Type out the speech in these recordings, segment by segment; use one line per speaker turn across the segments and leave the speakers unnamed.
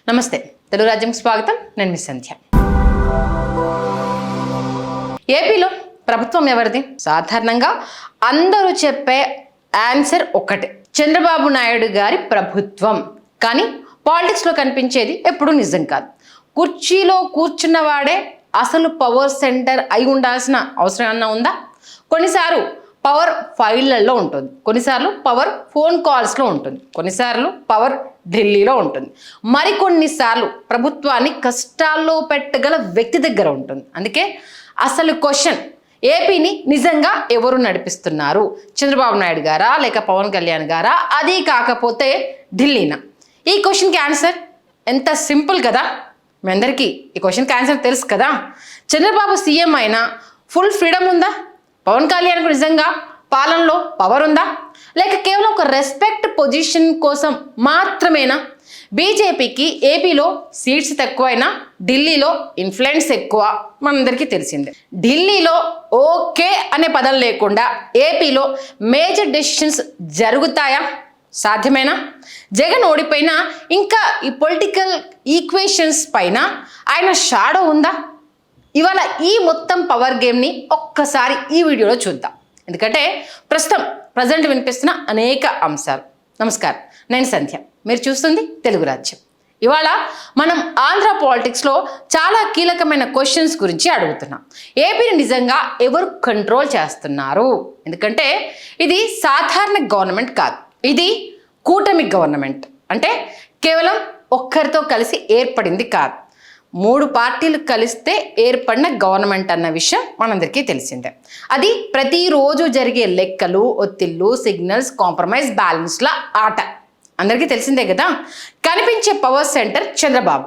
నమస్తే తెలుగు రాజ్యం స్వాగతం. నేను మిస్ సంధ్య. ఏపీలో ప్రభుత్వం ఎవరిది? సాధారణంగా అందరూ చెప్పే ఆన్సర్ ఒకటే, చంద్రబాబు నాయుడు గారి ప్రభుత్వం. కానీ పాలిటిక్స్లో కనిపించేది ఎప్పుడూ నిజం కాదు. కుర్చీలో కూర్చున్నవాడే అసలు పవర్ సెంటర్ అయి ఉండాల్సిన అవసరం అన్నా ఉందా? కొన్నిసార్లు పవర్ ఫైళ్లలో ఉంటుంది, కొన్నిసార్లు పవర్ ఫోన్ కాల్స్లో ఉంటుంది, కొన్నిసార్లు పవర్ ఢిల్లీలో ఉంటుంది, మరికొన్నిసార్లు ప్రభుత్వాన్ని కష్టాల్లో పెట్టగల వ్యక్తి దగ్గర ఉంటుంది. అందుకే అసలు క్వశ్చన్, ఏపీని నిజంగా ఎవరు నడిపిస్తున్నారు? చంద్రబాబు నాయుడు గారా లేక పవన్ కళ్యాణ్ గారా? అది కాకపోతే ఢిల్లీనా? ఈ క్వశ్చన్కి ఆన్సర్ ఎంత సింపుల్ కదా. మీ అందరికీ ఈ క్వశ్చన్కి ఆన్సర్ తెలుసు కదా. చంద్రబాబు సీఎం అయినా ఫుల్ ఫ్రీడమ్ ఉందా? పవన్ కళ్యాణ్కు నిజంగా పాలనలో పవర్ ఉందా? లేక కేవలం ఒక రెస్పెక్ట్ పొజిషన్ కోసం మాత్రమేనా? బీజేపీకి ఏపీలో సీట్స్ తక్కువైనా ఢిల్లీలో ఇన్ఫ్లుయెన్స్ ఎక్కువ, మనందరికీ తెలిసిందే. ఢిల్లీలో ఓకే అనే పదం లేకుండా ఏపీలో మేజర్ డెసిషన్స్ జరుగుతాయా? సాధ్యమేనా? జగన్ ఓడిపోయినా ఇంకా ఈ పొలిటికల్ ఈక్వేషన్స్ పైన ఆయన షాడో ఉందా? ఇవాళ ఈ మొత్తం పవర్ గేమ్ని ఒక్కసారి ఈ వీడియోలో చూద్దాం. ఎందుకంటే ప్రజెంట్ వినిపిస్తున్న అనేక అంశాలు. నమస్కారం, నేను సంధ్య, మీరు చూస్తుంది తెలుగు రాజ్యం. ఇవాళ మనం ఆంధ్ర పాలిటిక్స్లో చాలా కీలకమైన క్వశ్చన్స్ గురించి అడుగుతున్నాం. ఏపీని నిజంగా ఎవరు కంట్రోల్ చేస్తున్నారు? ఎందుకంటే ఇది సాధారణ గవర్నమెంట్ కాదు, ఇది కూటమి గవర్నమెంట్. అంటే కేవలం ఒక్కరితో కలిసి ఏర్పడింది కాదు, 3 పార్టీలు కలిస్తే ఏర్పడిన గవర్నమెంట్ అన్న విషయం మనందరికీ తెలిసిందే. అది ప్రతిరోజు జరిగే లెక్కలు, ఒత్తిళ్ళు, సిగ్నల్స్, కాంప్రమైజ్, బ్యాలెన్స్ల ఆట అందరికీ తెలిసిందే కదా. కనిపించే పవర్ సెంటర్ చంద్రబాబు.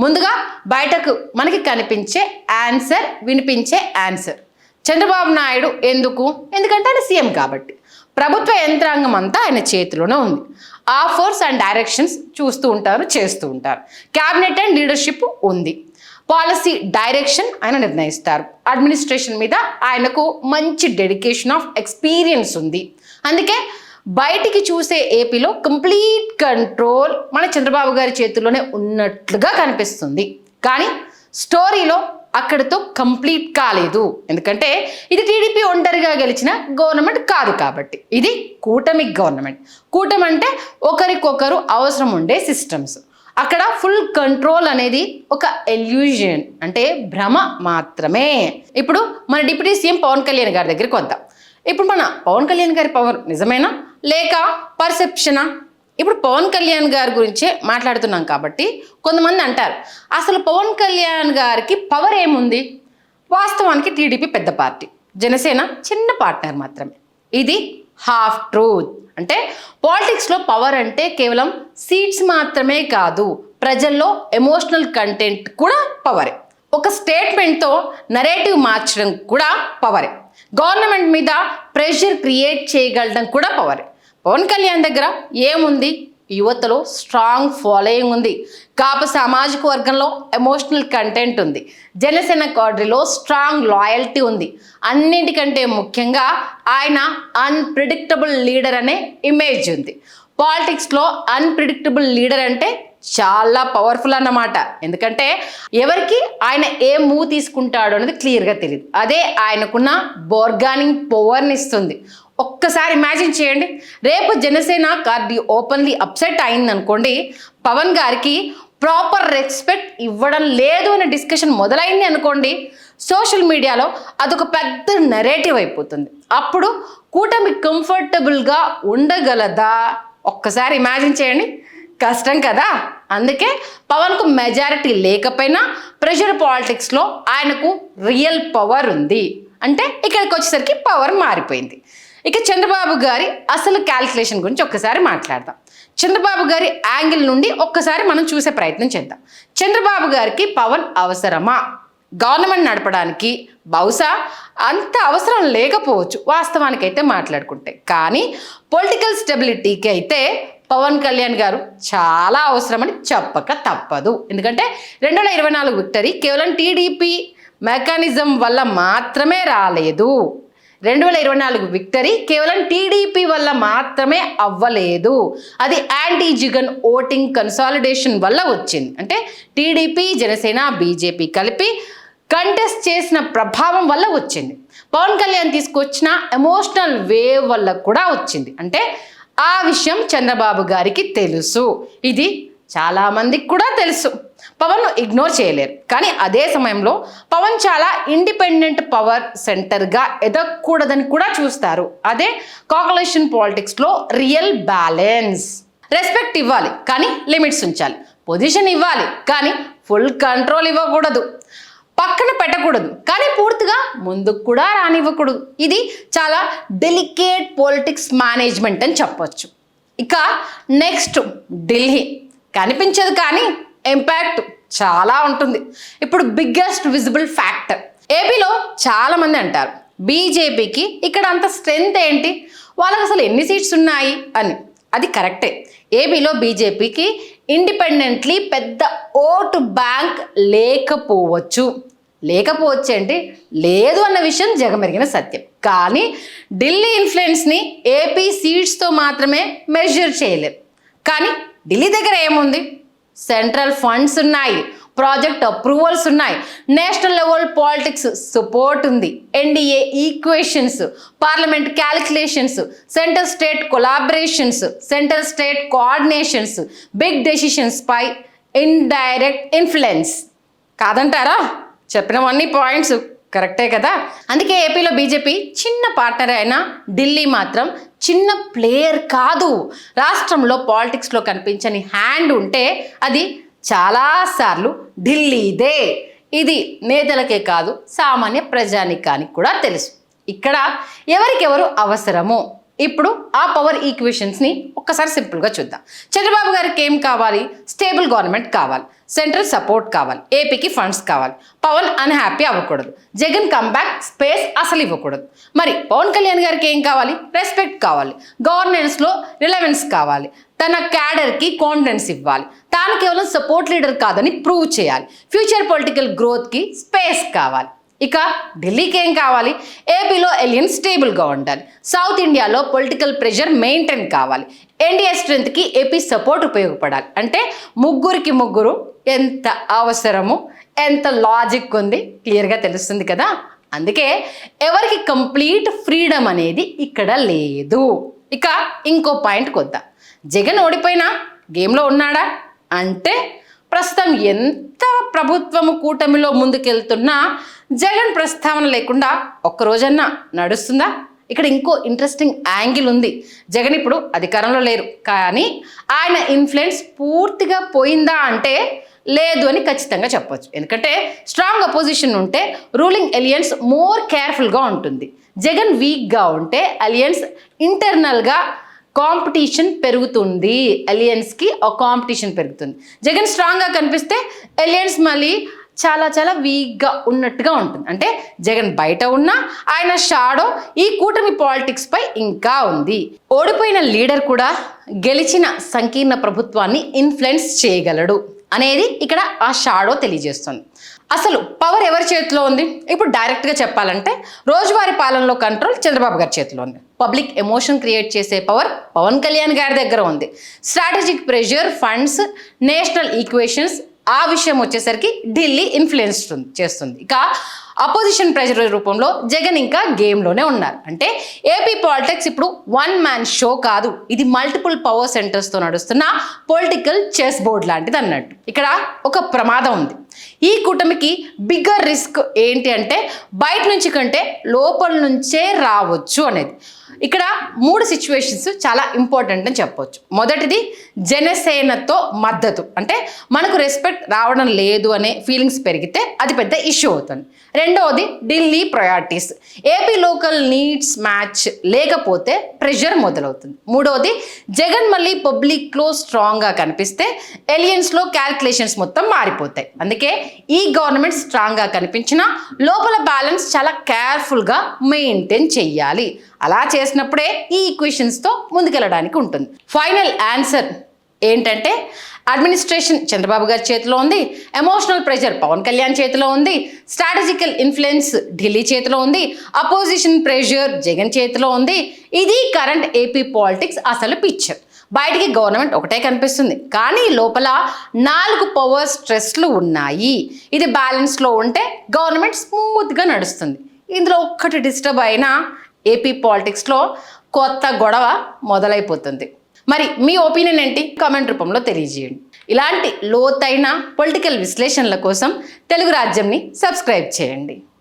ముందుగా బయటకు మనకి కనిపించే ఆన్సర్, వినిపించే ఆన్సర్. చంద్రబాబు నాయుడు ఎందుకు? ఎందుకంటే ఆయన సీఎం కాబట్టి. ప్రభుత్వ యంత్రాంగం అంతా ఆయన చేతిలోనే ఉంది. ఆఫర్స్ అండ్ డైరెక్షన్స్ చూస్తూ ఉంటారు, చేస్తూ ఉంటారు. క్యాబినెట్ అండ్ లీడర్షిప్ ఉంది. పాలసీ డైరెక్షన్ ఆయన నిర్ణయిస్తారు. అడ్మినిస్ట్రేషన్ మీద ఆయనకు మంచి డెడికేషన్ ఆఫ్ ఎక్స్పీరియన్స్ ఉంది. అందుకే బయటికి చూసే ఏపీలో కంప్లీట్ కంట్రోల్ మన చంద్రబాబు గారి చేతుల్లోనే ఉన్నట్లుగా కనిపిస్తుంది. కానీ స్టోరీలో అక్కడితో కంప్లీట్ కాలేదు. ఎందుకంటే ఇది టీడీపీ ఒంటరిగా గెలిచిన గవర్నమెంట్ కాదు కాబట్టి. ఇది కూటమి గవర్నమెంట్. కూటమి అంటే ఒకరికొకరు అవసరం ఉండే సిస్టమ్స్. అక్కడ ఫుల్ కంట్రోల్ అనేది ఒక ఎల్యూజన్, అంటే భ్రమ మాత్రమే. ఇప్పుడు మన డిప్యూటీ సీఎం పవన్ కళ్యాణ్ గారి దగ్గరికి వద్దాం. ఇప్పుడు మన పవన్ కళ్యాణ్ గారి పవర్ నిజమేనా లేక పర్సెప్షనా? ఇప్పుడు పవన్ కళ్యాణ్ గారి గురించే మాట్లాడుతున్నాం కాబట్టి కొంతమంది అంటారు, అసలు పవన్ కళ్యాణ్ గారికి పవర్ ఏముంది? వాస్తవానికి టీడీపీ పెద్ద పార్టీ, జనసేన చిన్న పార్ట్నర్ మాత్రమే. ఇది హాఫ్ ట్రూత్. అంటే పాలిటిక్స్లో పవర్ అంటే కేవలం సీట్స్ మాత్రమే కాదు, ప్రజల్లో ఎమోషనల్ కంటెంట్ కూడా పవరే. ఒక స్టేట్మెంట్తో నరేటివ్ మార్చడం కూడా పవరే. గవర్నమెంట్ మీద ప్రెషర్ క్రియేట్ చేయగలడం కూడా పవరే. పవన్ కళ్యాణ్ దగ్గర ఏముంది? యువతలో స్ట్రాంగ్ ఫాలోయింగ్ ఉంది, కాపు సామాజిక వర్గంలో ఎమోషనల్ కంటెంట్ ఉంది, జనసేన కాడ్రీలో స్ట్రాంగ్ లాయల్టీ ఉంది. అన్నిటికంటే ముఖ్యంగా ఆయన అన్ప్రిడిక్టబుల్ లీడర్ అనే ఇమేజ్ ఉంది. పాలిటిక్స్లో అన్ప్రిడిక్టబుల్ లీడర్ అంటే చాలా పవర్ఫుల్ అన్నమాట. ఎందుకంటే ఎవరికి ఆయన ఏ మూవ్ తీసుకుంటాడో అనేది క్లియర్గా తెలియదు. అదే ఆయనకున్న బోర్గానింగ్ పవర్ని ఇస్తుంది. ఒక్కసారి ఇమాజిన్ చేయండి, రేపు జనసేన కార్డు ఓపెన్లీ అప్సెట్ అయిందనుకోండి, పవన్ గారికి ప్రాపర్ రెస్పెక్ట్ ఇవ్వడం లేదు అనే డిస్కషన్ మొదలైంది అనుకోండి, సోషల్ మీడియాలో అదొక పెద్ద నెరేటివ్ అయిపోతుంది. అప్పుడు కూటమి కంఫర్టబుల్గా ఉండగలదా? ఒక్కసారి ఇమాజిన్ చేయండి, కష్టం కదా. అందుకే పవన్కు మెజారిటీ లేకపోయినా ప్రెషర్ పాలిటిక్స్లో ఆయనకు రియల్ పవర్ ఉంది. అంటే ఇక్కడికి వచ్చేసరికి పవర్ మారిపోయింది. ఇక చంద్రబాబు గారి అసలు క్యాల్కులేషన్ గురించి ఒక్కసారి మాట్లాడదాం. చంద్రబాబు గారి యాంగిల్ నుండి ఒక్కసారి మనం చూసే ప్రయత్నం చేద్దాం. చంద్రబాబు గారికి పవన్ అవసరమా? గవర్నమెంట్ నడపడానికి బహుశా అంత అవసరం లేకపోవచ్చు వాస్తవానికైతే మాట్లాడుకుంటే. కానీ పొలిటికల్ స్టెబిలిటీకి అయితే పవన్ కళ్యాణ్ గారు చాలా అవసరమని చెప్పక తప్పదు. ఎందుకంటే 2024 విక్టరీ కేవలం టీడీపీ మెకానిజం వల్ల మాత్రమే రాలేదు. 2024 విక్టరీ కేవలం టీడీపీ వల్ల మాత్రమే అవ్వలేదు. అది యాంటీ జగన్ ఓటింగ్ కన్సాలిడేషన్ వల్ల వచ్చింది. అంటే టీడీపీ, జనసేన, బీజేపీ కలిపి కంటెస్ట్ చేసిన ప్రభావం వల్ల వచ్చింది. పవన్ కళ్యాణ్ తీసుకొచ్చిన ఎమోషనల్ వేవ్ వల్ల కూడా వచ్చింది. అంటే ఆ విషయం చంద్రబాబు గారికి తెలుసు, ఇది చాలా మందికి కూడా తెలుసు. పవన్ను ఇగ్నోర్ చేయలేరు. కానీ అదే సమయంలో పవన్ చాలా ఇండిపెండెంట్ పవర్ సెంటర్గా ఎదగకూడదని కూడా చూస్తారు. అదే కాకులేషన్ పాలిటిక్స్లో రియల్ బ్యాలెన్స్. రెస్పెక్ట్ ఇవ్వాలి కానీ లిమిట్స్ ఉంచాలి. పొజిషన్ ఇవ్వాలి కానీ ఫుల్ కంట్రోల్ ఇవ్వకూడదు. పక్కన పెట్టకూడదు కానీ పూర్తిగా ముందుకు కూడా రానివ్వకూడదు. ఇది చాలా డెలికేట్ పొలిటిక్స్ మేనేజ్మెంట్ అని చెప్పొచ్చు. ఇక నెక్స్ట్ ఢిల్లీ. కనిపించదు కానీ ఇంపాక్ట్ చాలా ఉంటుంది. ఇప్పుడు బిగ్గెస్ట్ విజిబుల్ ఫ్యాక్టర్. ఏపీలో చాలా మంది అంటారు బీజేపీకి ఇక్కడ అంత స్ట్రెంగ్త్ ఏంటి, వాళ్ళకి అసలు ఎన్ని సీట్స్ ఉన్నాయి అని. అది కరెక్టే. ఏపీలో బీజేపీకి ఇండిపెండెంట్లీ పెద్ద ఓటు బ్యాంక్ లేకపోవచ్చు అంటే లేదు అన్న విషయం జగమెరిగిన సత్యం. కానీ ఢిల్లీ ఇన్ఫ్లుయెన్స్ని ఏపీ సీట్స్తో మాత్రమే మెజర్ చేయలేరు. కానీ ఢిల్లీ దగ్గర ఏముంది? సెంట్రల్ ఫండ్స్ ఉన్నాయి, ప్రాజెక్ట్ అప్రూవల్స్ ఉన్నాయి, నేషనల్ లెవెల్ పాలిటిక్స్ సపోర్ట్ ఉంది, NDA equations, parliament calculations, centre state collaborations, centre state coordinations, big decisions పై ఇండైరెక్ట్ ఇన్ఫ్లుయెన్స్. కాదంటారా? చెప్పినవన్నీ పాయింట్స్ కరెక్టే కదా. అందుకే ఏపీలో బీజేపీ చిన్న పార్ట్నర్ అయినా ఢిల్లీ మాత్రం చిన్న ప్లేయర్ కాదు. రాష్ట్రంలో పాలిటిక్స్లో కనిపించని హ్యాండ్ ఉంటే అది చాలాసార్లు ఢిల్లీదే. ఇది నేతలకే కాదు సామాన్య ప్రజానికానికి కూడా తెలుసు. ఇక్కడ ఎవరికెవరు అవసరమో ఇప్పుడు ఆ పవర్ ఈక్వేషన్స్ని ఒక్కసారి సింపుల్గా చూద్దాం. చంద్రబాబు గారికి ఏం కావాలి? స్టేబుల్ గవర్నమెంట్ కావాలి, సెంట్రల్ సపోర్ట్ కావాలి, ఏపీకి ఫండ్స్ కావాలి, పవన్ అన్హ్యాపీ అవ్వకూడదు, జగన్ కంబ్యాక్ స్పేస్ అసలు ఇవ్వకూడదు. మరి పవన్ కళ్యాణ్ గారికి ఏం కావాలి? రెస్పెక్ట్ కావాలి, గవర్నెన్స్లో రిలవెన్స్ కావాలి, తన క్యాడర్కి కాన్ఫిడెన్స్ ఇవ్వాలి, తాను కేవలం సపోర్ట్ లీడర్ కాదని ప్రూవ్ చేయాలి, ఫ్యూచర్ పొలిటికల్ గ్రోత్కి స్పేస్ కావాలి. ఇక ఢిల్లీకి ఏం కావాలి? ఏపీలో ఎలియన్స్ స్టేబుల్గా ఉండాలి, సౌత్ ఇండియాలో పొలిటికల్ ప్రెషర్ మెయింటైన్ కావాలి, ఎన్డీఏ స్ట్రెంత్కి ఏపీ సపోర్ట్ ఉపయోగపడాలి. అంటే ముగ్గురికి ముగ్గురు ఎంత అవసరమో, ఎంత లాజిక్ ఉంది క్లియర్గా తెలుస్తుంది కదా. అందుకే ఎవరికి కంప్లీట్ ఫ్రీడమ్ అనేది ఇక్కడ లేదు. ఇక ఇంకో పాయింట్కి వద్దాం. జగన్ ఓడిపోయినా గేమ్లో ఉన్నాడా అంటే ప్రస్తుతం ఎంత ప్రభుత్వము కూటమిలో ముందుకెళ్తున్నా జగన్ ప్రస్తావన లేకుండా ఒక్కరోజన్నా నడుస్తుందా? ఇక్కడ ఇంకో ఇంట్రెస్టింగ్ యాంగిల్ ఉంది. జగన్ ఇప్పుడు అధికారంలో లేరు కానీ ఆయన ఇన్ఫ్లుయెన్స్ పూర్తిగా పోయిందా అంటే లేదు అని ఖచ్చితంగా చెప్పొచ్చు. ఎందుకంటే స్ట్రాంగ్ అపోజిషన్ ఉంటే రూలింగ్ అలియన్స్ మోర్ కేర్ఫుల్గా ఉంటుంది. జగన్ వీక్గా ఉంటే అలియన్స్ ఇంటర్నల్గా కాంపిటీషన్ పెరుగుతుంది, అలియన్స్కి ఒక కాంపిటీషన్ పెరుగుతుంది. జగన్ స్ట్రాంగ్గా కనిపిస్తే అలియన్స్ మళ్ళీ చాలా వీక్గా ఉన్నట్టుగా ఉంటుంది. అంటే జగన్ బయట ఉన్నా ఆయన షాడో ఈ కూటమి పాలిటిక్స్ పై ఇంకా ఉంది. ఓడిపోయిన లీడర్ కూడా గెలిచిన సంకీర్ణ ప్రభుత్వాన్ని ఇన్ఫ్లుయెన్స్ చేయగలడు అనేది ఇక్కడ ఆ షాడో తెలియజేస్తుంది. అసలు పవర్ ఎవరి చేతిలో ఉంది? ఇప్పుడు డైరెక్ట్గా చెప్పాలంటే రోజువారీ పాలనలో కంట్రోల్ చంద్రబాబు గారి చేతిలో ఉంది. పబ్లిక్ ఎమోషన్ క్రియేట్ చేసే పవర్ పవన్ కళ్యాణ్ గారి దగ్గర ఉంది. Strategic pressure, funds, national equations ఆ విషయం వచ్చేసరికి ఢిల్లీ ఇన్ఫ్లుయెన్స్ చేస్తుంది. ఇక అపోజిషన్ ప్రెషర్ రూపంలో జగన్ ఇంకా గేమ్లోనే ఉన్నారు. అంటే ఏపీ పాలిటిక్స్ ఇప్పుడు వన్ మ్యాన్ షో కాదు, ఇది మల్టిపుల్ పవర్ సెంటర్స్తో నడుస్తున్న పొలిటికల్ చెస్ బోర్డ్ లాంటిది అన్నట్టు. ఇక్కడ ఒక ప్రమాదం ఉంది. ఈ కూటమికి బిగ్గర్ రిస్క్ ఏంటి అంటే బయట నుంచి కంటే లోపల నుంచే రావచ్చు అనేది. ఇక్కడ 3 సిచ్యువేషన్స్ చాలా ఇంపార్టెంట్ అని చెప్పొచ్చు. మొదటిది జనసేనతో మద్దతు. అంటే మనకు రెస్పెక్ట్ రావడం లేదు అనే ఫీలింగ్స్ పెరిగితే అది పెద్ద ఇష్యూ అవుతుంది. రెండవది Delhi priorities. AP local needs match లేకపోతే ప్రెషర్ మొదలవుతుంది. మూడవది జగన్ మళ్ళీ పబ్లిక్లో స్ట్రాంగ్గా కనిపిస్తే ఎలియన్స్లో క్యాల్కులేషన్స్ మొత్తం మారిపోతాయి. అందుకే ఈ గవర్నమెంట్ స్ట్రాంగ్గా కనిపించినా లోపల బ్యాలెన్స్ చాలా కేర్ఫుల్గా మెయింటైన్ చెయ్యాలి. అలా చేసినప్పుడే ఈ ఈక్వేషన్స్తో ముందుకెళ్ళడానికి ఉంటుంది. ఫైనల్ ఆన్సర్ ఏంటంటే అడ్మినిస్ట్రేషన్ చంద్రబాబు గారి చేతిలో ఉంది, ఎమోషనల్ ప్రెషర్ పవన్ కళ్యాణ్ చేతిలో ఉంది, స్ట్రాటజికల్ ఇన్ఫ్లుయెన్స్ ఢిల్లీ చేతిలో ఉంది, అపోజిషన్ ప్రెషర్ జగన్ చేతిలో ఉంది. ఇది కరెంట్ ఏపీ పాలిటిక్స్ అసలు పిక్చర్. బయటికి గవర్నమెంట్ ఒకటే కనిపిస్తుంది, కానీ లోపల 4 పవర్ స్ట్రెస్లు ఉన్నాయి. ఇది బ్యాలెన్స్లో ఉంటే గవర్నమెంట్ స్మూత్గా నడుస్తుంది. ఇందులో ఒక్కటి డిస్టర్బ్ అయినా ఏపీ పాలిటిక్స్లో కొత్త గొడవ మొదలైపోతుంది. మరి మీ ఒపీనియన్ ఏంటి? కామెంట్ రూపంలో తెలియజేయండి. ఇలాంటి లోతైన పొలిటికల్ విశ్లేషణల కోసం తెలుగు రాజ్యంని సబ్స్క్రైబ్ చేయండి.